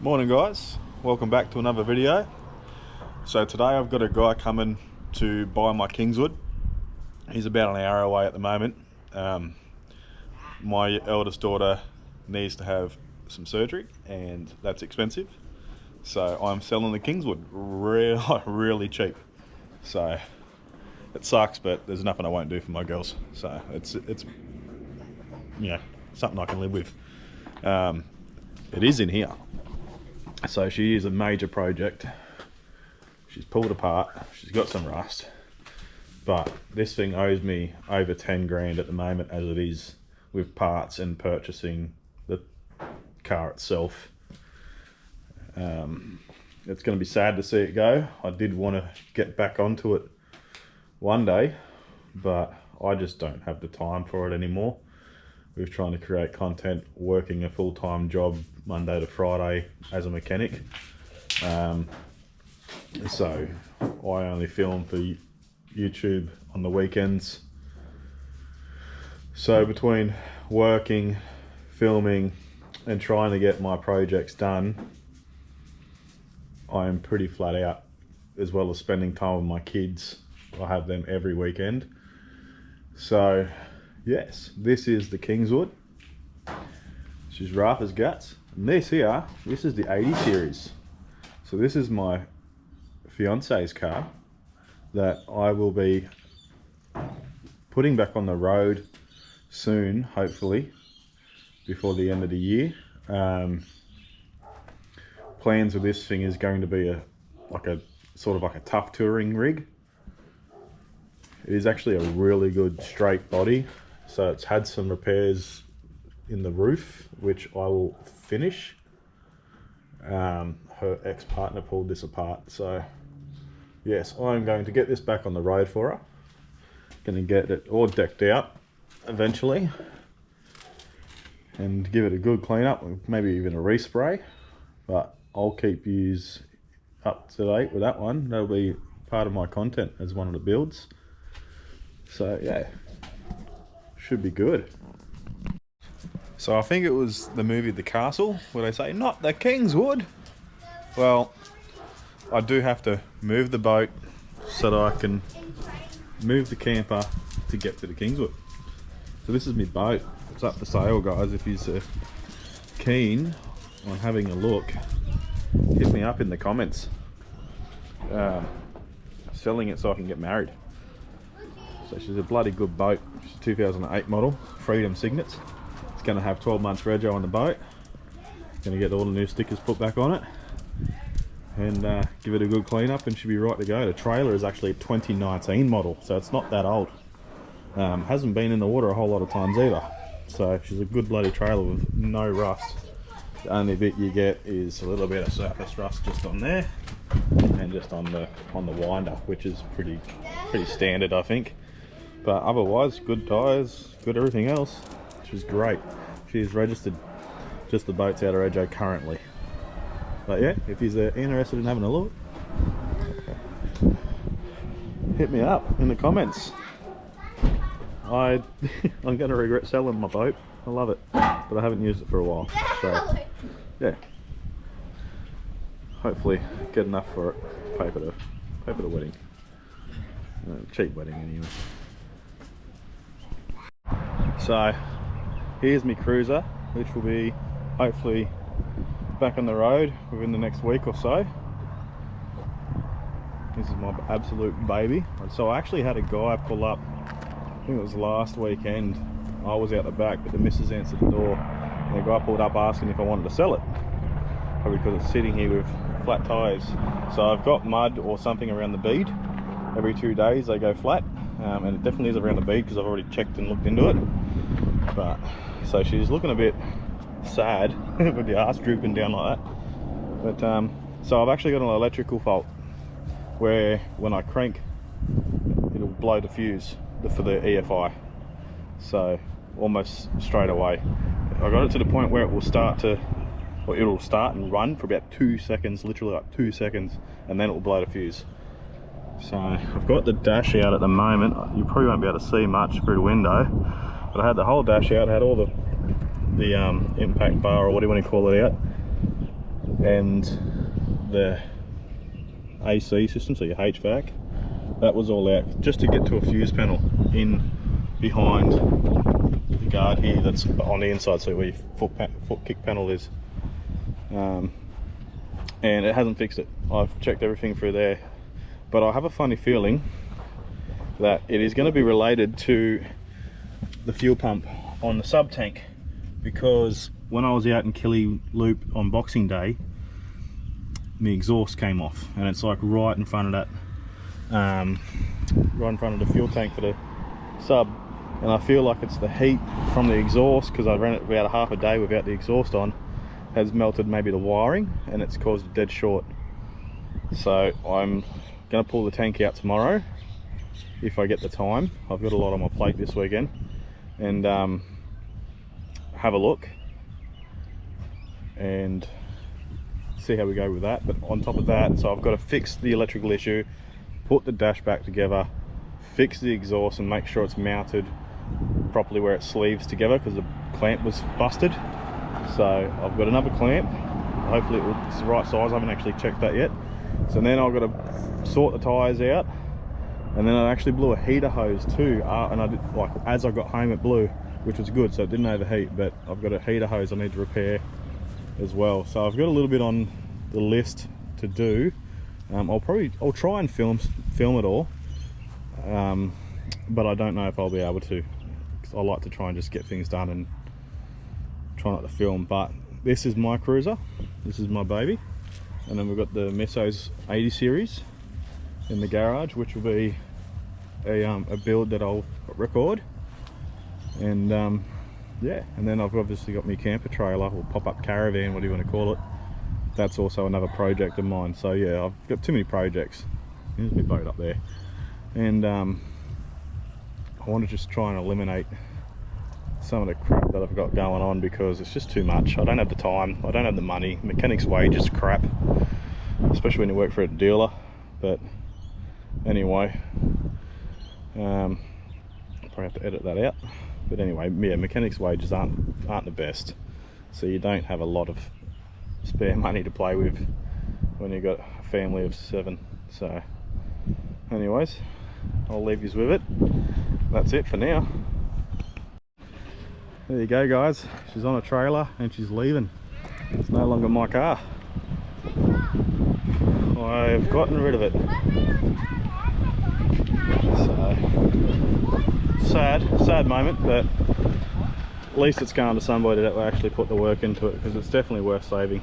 Morning guys, welcome back to another video. So today I've got a guy coming to buy my Kingswood. He's about an hour away at the moment. My eldest daughter needs to have some surgery and that's expensive. So I'm selling the Kingswood really cheap. So it sucks, but there's nothing I won't do for my girls. So it's you know, something I can live with. It is in here. So she is a major project. She's pulled apart, she's got some rust, but this thing owes me over 10 grand at the moment as it is, with parts and purchasing the car itself. It's going to be sad to see it go. I did want to get back onto it one day, but I just don't have the time for it anymore. We're trying to create content, working a full-time job Monday to Friday as a mechanic. So I only film for YouTube on the weekends. So between working, filming and trying to get my projects done, I am pretty flat out, as well as spending time with my kids. I have them every weekend. So yes, this is the Kingswood. She's rough as guts. And this is the 80 series. So this is my fiance's car that I will be putting back on the road soon, hopefully, before the end of the year. Plans with this thing is going to be sort of like a tough touring rig. It is actually a really good straight body. So it's had some repairs in the roof, which I will finish. Her ex-partner pulled this apart. So yes, I'm going to get this back on the road for her. Going to get it all decked out eventually. And give it a good clean up, maybe even a respray. But I'll keep yous up to date with that one. That'll be part of my content as one of the builds. So yeah, should be good. So I think it was the movie The Castle where they say, not the Kingswood. Well, I do have to move the boat so that I can move the camper to get to the Kingswood. So this is my boat. It's up for sale, guys. If you're keen on having a look, hit me up in the comments. Selling it so I can get married. So she's a bloody good boat. She's a 2008 model, Freedom Signets. It's going to have 12 months rego on the boat. Going to get all the new stickers put back on it and give it a good clean up and she'll be right to go. The trailer is actually a 2019 model, so it's not that old. Hasn't been in the water a whole lot of times either. So she's a good bloody trailer with no rust. The only bit you get is a little bit of surface rust just on there and just on the winder, which is pretty standard, I think. But otherwise, good tyres, good everything else. She's great. She's registered, just the boat's out of rego currently. But yeah, if you're interested in having a look, hit me up in the comments. I'm going to regret selling my boat. I love it, but I haven't used it for a while. So yeah, hopefully get enough for it. Pay for the wedding. Cheap wedding anyway. So here's my cruiser, which will be hopefully back on the road within the next week or so. This is my absolute baby. So I actually had a guy pull up, I think it was last weekend. I was out the back, but the missus answered the door and the guy pulled up asking if I wanted to sell it, probably because it's sitting here with flat tyres. So I've got mud or something around the bead. Every 2 days they go flat, and it definitely is around the bead because I've already checked and looked into it. But so she's looking a bit sad with the arse drooping down like that. But so I've actually got an electrical fault where when I crank it'll blow the fuse for the EFI. So almost straight away I got it to the point where it will start and run for about 2 seconds, literally like 2 seconds, and then it will blow the fuse. So I've got the dash out at the moment. You probably won't be able to see much through the window, but I had the whole dash out, had all the impact bar or what do you want to call it out, and the AC system, so your HVAC, that was all out just to get to a fuse panel in behind the guard here that's on the inside, so where your foot kick panel is. And it hasn't fixed it. I've checked everything through there, but I have a funny feeling that it is going to be related to the fuel pump on the sub tank, because when I was out in Killy Loop on Boxing Day, the exhaust came off, and it's like right in front of that right in front of the fuel tank for the sub, and I feel like it's the heat from the exhaust, because I ran it about a half a day without the exhaust on, has melted maybe the wiring, and it's caused a dead short. So I'm going to pull the tank out tomorrow if I get the time. I've got a lot on my plate this weekend, and have a look and see how we go with that. But on top of that, so I've got to fix the electrical issue, put the dash back together, fix the exhaust and make sure it's mounted properly where it sleeves together, because the clamp was busted. So I've got another clamp, hopefully it's the right size. I haven't actually checked that yet. So then I've got to sort the tyres out, and then I actually blew a heater hose too, and I did, like, as I got home it blew, which was good, so it didn't overheat. But I've got a heater hose I need to repair as well. So I've got a little bit on the list to do. I'll try and film it all, but I don't know if I'll be able to, because I like to try and just get things done and try not to film. But this is my cruiser, this is my baby, and then we've got the Messo's 80 series in the garage, which will be a build that I'll record. And yeah, and then I've obviously got my camper trailer, or pop-up caravan, what do you want to call it. That's also another project of mine. So yeah, I've got too many projects. There's my boat up there, and I want to just try and eliminate some of the crap that I've got going on, because it's just too much. I don't have the time, I don't have the money. Mechanic's wage is crap, especially when you work for a dealer. But anyway, probably have to edit that out. But anyway, yeah, mechanic's wages aren't the best, so you don't have a lot of spare money to play with when you've got a family of 7. So anyways, I'll leave you with it. That's it for now. There you go, guys, she's on a trailer and she's leaving. It's no longer my car. I've gotten rid of it. So sad moment, but at least it's going to somebody that will actually put the work into it, because it's definitely worth saving.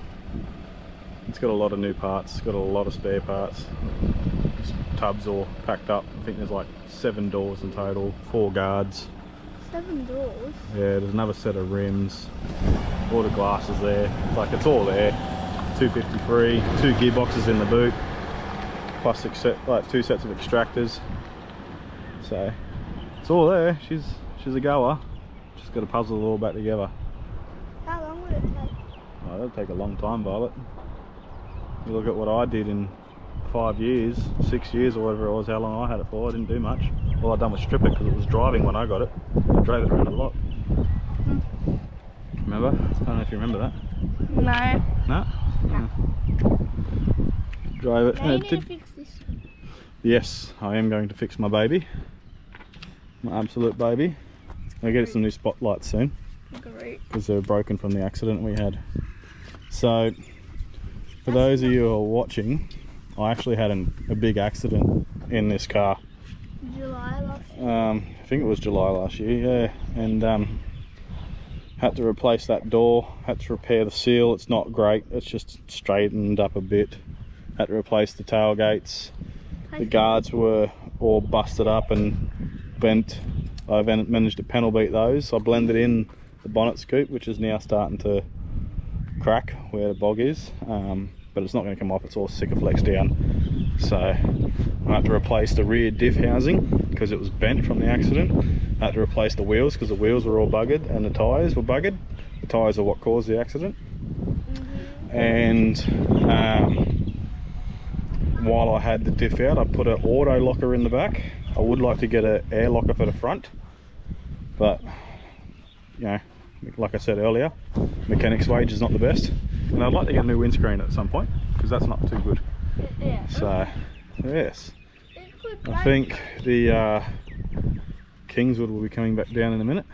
It's got a lot of new parts, it's got a lot of spare parts. These tubs all packed up. I think there's like 7 doors in total, 4 guards. 7 doors? Yeah, there's another set of rims, all the glasses there, like it's all there. 253, 2 gearboxes in the boot, plus 2 sets of extractors. So it's all there. She's a goer. Just got to puzzle it all back together. How long would it take? Oh, that'll take a long time, Violet. You look at what I did in 5 years, 6 years or whatever it was, how long I had it for. I didn't do much. All I done was strip it, because it was driving when I got it. I drove it around a lot. Remember? I don't know if you remember that. No. No? No. Drove it. Now you need to fix this. Yes, I am going to fix my baby. My absolute baby. I'll get some new spotlights soon, because they were broken from the accident we had. So for those of you who are watching, I actually had a big accident in this car. July last year? I think it was July last year, yeah. And had to replace that door, had to repair the seal. It's not great, it's just straightened up a bit. Had to replace the tailgates. The guards were all busted up and bent. I've managed to panel beat those. I blended in the bonnet scoop, which is now starting to crack where the bog is, but it's not going to come off, it's all Sikaflex down. So I had to replace the rear diff housing because it was bent from the accident. I had to replace the wheels because the wheels were all buggered and the tyres were buggered. The tyres are what caused the accident. And while I had the diff out, I put an auto locker in the back. I would like to get an air locker for the front, but you know, like I said earlier, mechanic's wage is not the best. And I'd like to get a new windscreen at some point, because that's not too good. Yeah. So, yes. It could I break. think the Kingswood will be coming back down in a minute.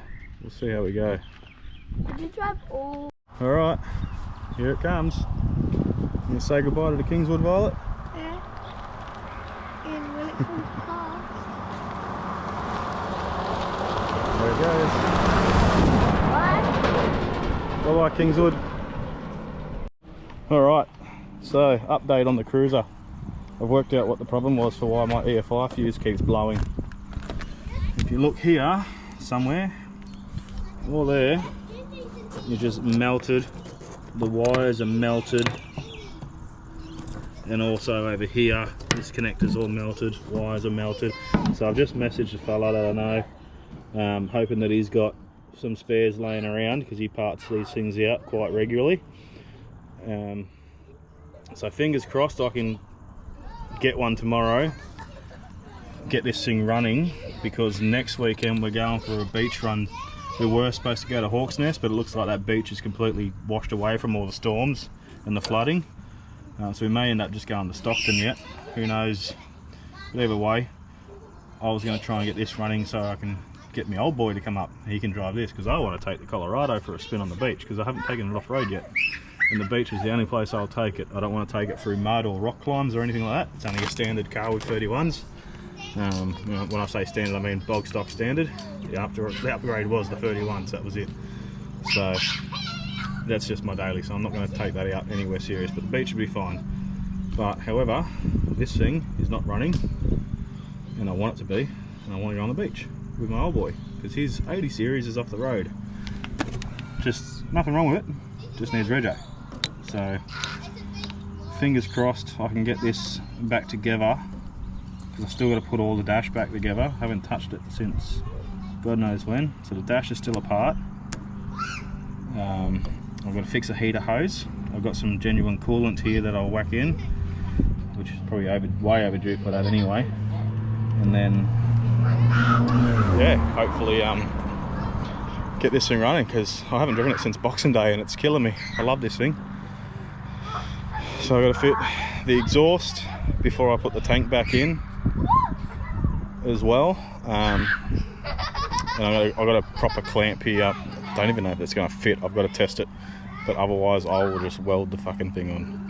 We'll see how we go. Did you drive all? Alright, here it comes. You say goodbye to the Kingswood, Violet? Yeah. And when it comes past. There it goes. What? Bye bye, Kingswood. Alright, so update on the cruiser. I've worked out what the problem was for why my EFI fuse keeps blowing. If you look here, somewhere, or there, you just melted. The wires are melted. And also over here, this connector's all melted, wires are melted. So I've just messaged a fella that I know, hoping that he's got some spares laying around, because he parts these things out quite regularly. So fingers crossed I can get one tomorrow, get this thing running, because next weekend we're going for a beach run. We were supposed to go to Hawk's Nest, but it looks like that beach is completely washed away from all the storms and the flooding. So we may end up just going to Stockton yet, who knows. But either way, I was going to try and get this running so I can get my old boy to come up. He can drive this, because I want to take the Colorado for a spin on the beach, because I haven't taken it off road yet. And the beach is the only place I'll take it. I don't want to take it through mud or rock climbs or anything like that. It's only a standard car with 31s. When I say standard, I mean bog stock standard. The upgrade was the 31s, that was it. So that's just my daily, so I'm not going to take that out anywhere serious, but the beach will be fine. But however, this thing is not running, and I want it to be, and I want to go on the beach with my old boy, because his 80 series is off the road. Just nothing wrong with it, just needs rego. So fingers crossed I can get this back together, because I've still got to put all the dash back together. I haven't touched it since God knows when, so the dash is still apart. I'm going to fix a heater hose. I've got some genuine coolant here that I'll whack in, which is probably way overdue for that anyway. And then, yeah, hopefully get this thing running, because I haven't driven it since Boxing Day and it's killing me. I love this thing. So I've got to fit the exhaust before I put the tank back in as well. And I've got a proper clamp here. Don't even know if it's going to fit. I've got to test it, but otherwise I will just weld the fucking thing on.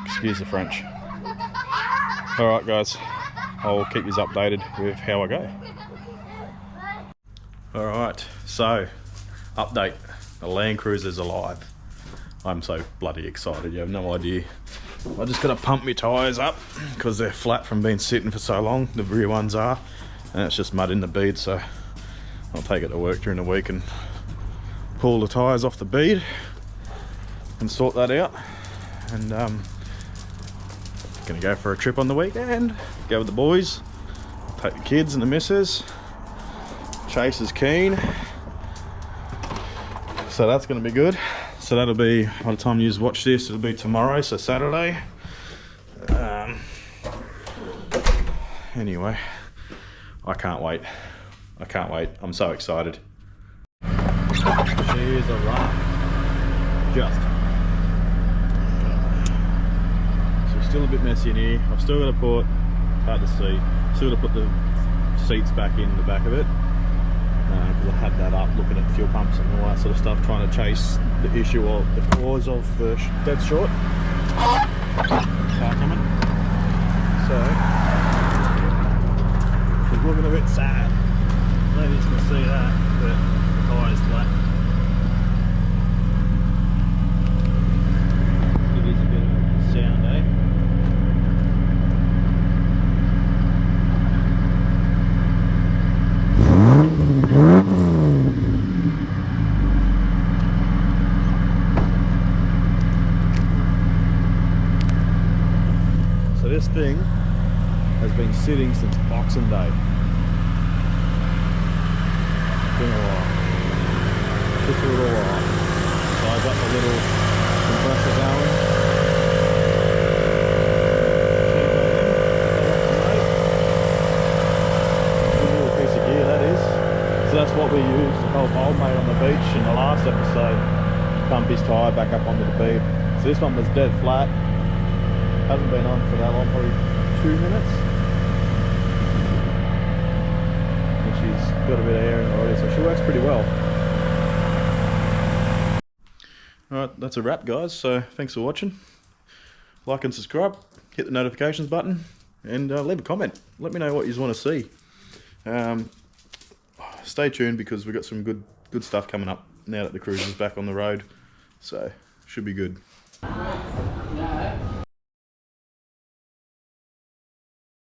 Excuse the French. Alright guys, I'll keep you updated with how I go. Alright, so update, the Landcruiser's alive. I'm so bloody excited, you have no idea. I just got to pump my tyres up, because they're flat from being sitting for so long, the rear ones are, and it's just mud in the bead, so I'll take it to work during the week and pull the tyres off the bead and sort that out. And gonna go for a trip on the weekend, go with the boys, take the kids and the missus. Chase is keen, so that's gonna be good. So that'll be, by the time you watch this, it'll be tomorrow, so Saturday. Anyway, I can't wait. I can't wait. I'm so excited. She is a runner. Just. So it's still a bit messy in here. I've still got to put, hard to see, still got to put the seats back in the back of it. Because I had that up looking at fuel pumps and all that sort of stuff, trying to chase the issue of the cause of the dead short. Car coming. So, it's looking a bit sad. Ladies can see that, but the tyre's flat. It is a bit of a sound, eh? So this thing has been sitting since Boxing Day. Been a while. Just a little while. So I've got the little compressor going. Good little piece of gear that is. So that's what we used to help old mate on the beach in the last episode. pump his tyre back up onto the bead. So this one was dead flat. Hasn't been on for that long, probably 2 minutes. And she's got a bit of air in already, so she works pretty well. Alright, that's a wrap, guys. So thanks for watching. Like and subscribe, hit the notifications button, and leave a comment. Let me know what you want to see. Stay tuned because we've got some good stuff coming up now that the cruiser's back on the road. So should be good.